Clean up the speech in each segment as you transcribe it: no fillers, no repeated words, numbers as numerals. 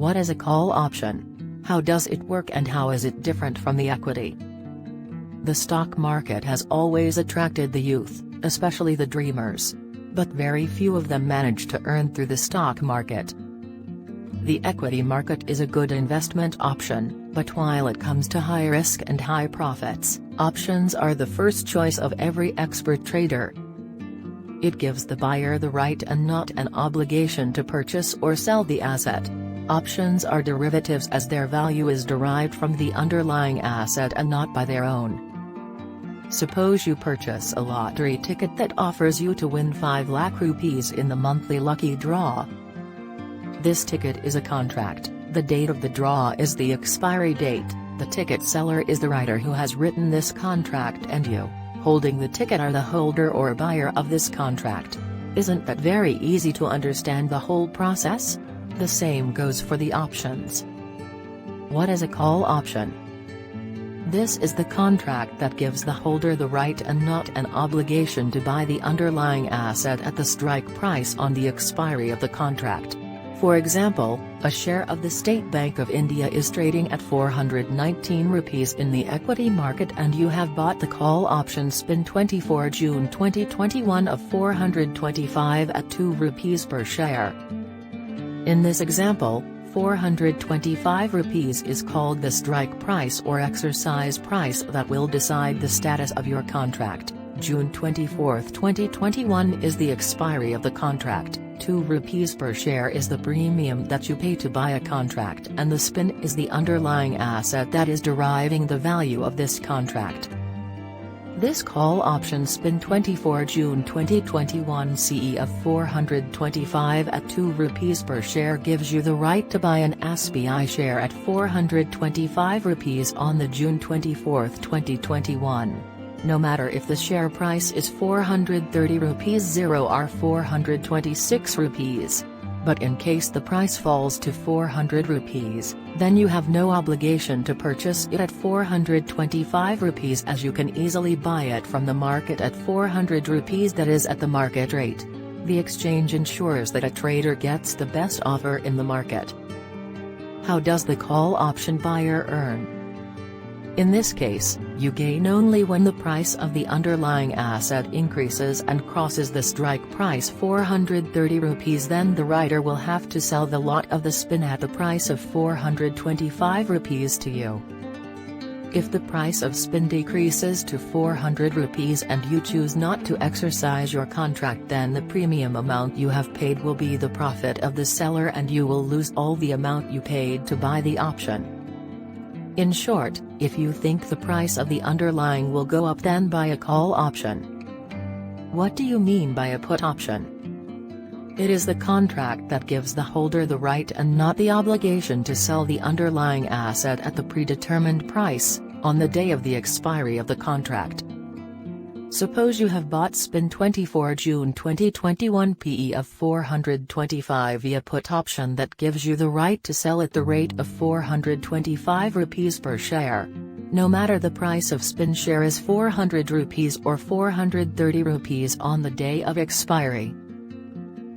What is a call option? How does it work and how is it different from the equity? The stock market has always attracted the youth, especially the dreamers. But very few of them manage to earn through the stock market. The equity market is a good investment option, but while it comes to high risk and high profits, options are the first choice of every expert trader. It gives the buyer the right and not an obligation to purchase or sell the asset. Options are derivatives as their value is derived from the underlying asset and not by their own. Suppose you purchase a lottery ticket that offers you to win 5 lakh rupees in the monthly lucky draw. This ticket is a contract, the date of the draw is the expiry date, the ticket seller is the writer who has written this contract and you, holding the ticket, are the holder or buyer of this contract. Isn't that very easy to understand the whole process? The same goes for the options. What is a call option? This is the contract that gives the holder the right and not an obligation to buy the underlying asset at the strike price on the expiry of the contract. For example, a share of the State Bank of India is trading at 419 rupees in the equity market and you have bought the call option SBIN 24 June 2021 of 425 at 2 rupees per share. In this example, 425 rupees is called the strike price or exercise price that will decide the status of your contract. June 24, 2021 is the expiry of the contract, 2 rupees per share is the premium that you pay to buy a contract and the SBIN is the underlying asset that is deriving the value of this contract. This call option SBIN 24 June 2021 CE of 425 at 2 rupees per share gives you the right to buy an SBI share at 425 rupees on the June 24, 2021. No matter if the share price is 430 rupees 0 or 426 rupees. But in case the price falls to 400 rupees, then you have no obligation to purchase it at 425 rupees as you can easily buy it from the market at 400 rupees, that is at the market rate. The exchange ensures that a trader gets the best offer in the market. How does the call option buyer earn? In this case, you gain only when the price of the underlying asset increases and crosses the strike price 430 rupees. Then the writer will have to sell the lot of the SBIN at the price of 425 rupees to you. If the price of SBIN decreases to 400 rupees and you choose not to exercise your contract, then the premium amount you have paid will be the profit of the seller and you will lose all the amount you paid to buy the option. In short, if you think the price of the underlying will go up, then buy a call option. What do you mean by a put option? It is the contract that gives the holder the right and not the obligation to sell the underlying asset at the predetermined price, on the day of the expiry of the contract. Suppose you have bought SBIN 24 June 2021 PE of 425 via put option that gives you the right to sell at the rate of 425 rupees per share. No matter the price of SBIN share is 400 rupees or 430 rupees on the day of expiry.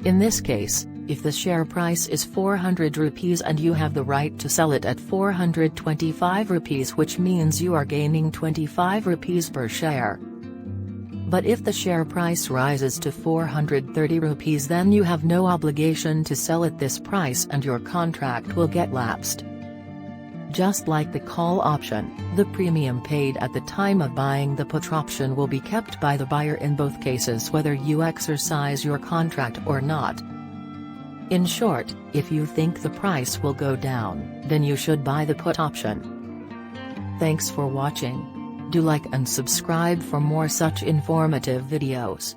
In this case, if the share price is 400 rupees and you have the right to sell it at 425 rupees, which means you are gaining 25 rupees per share. But if the share price rises to 430 rupees, then you have no obligation to sell at this price and your contract will get lapsed. Just like the call option, the premium paid at the time of buying the put option will be kept by the buyer in both cases, whether you exercise your contract or not. In short, if you think the price will go down, then you should buy the put option. Thanks for watching. Do like and subscribe for more such informative videos.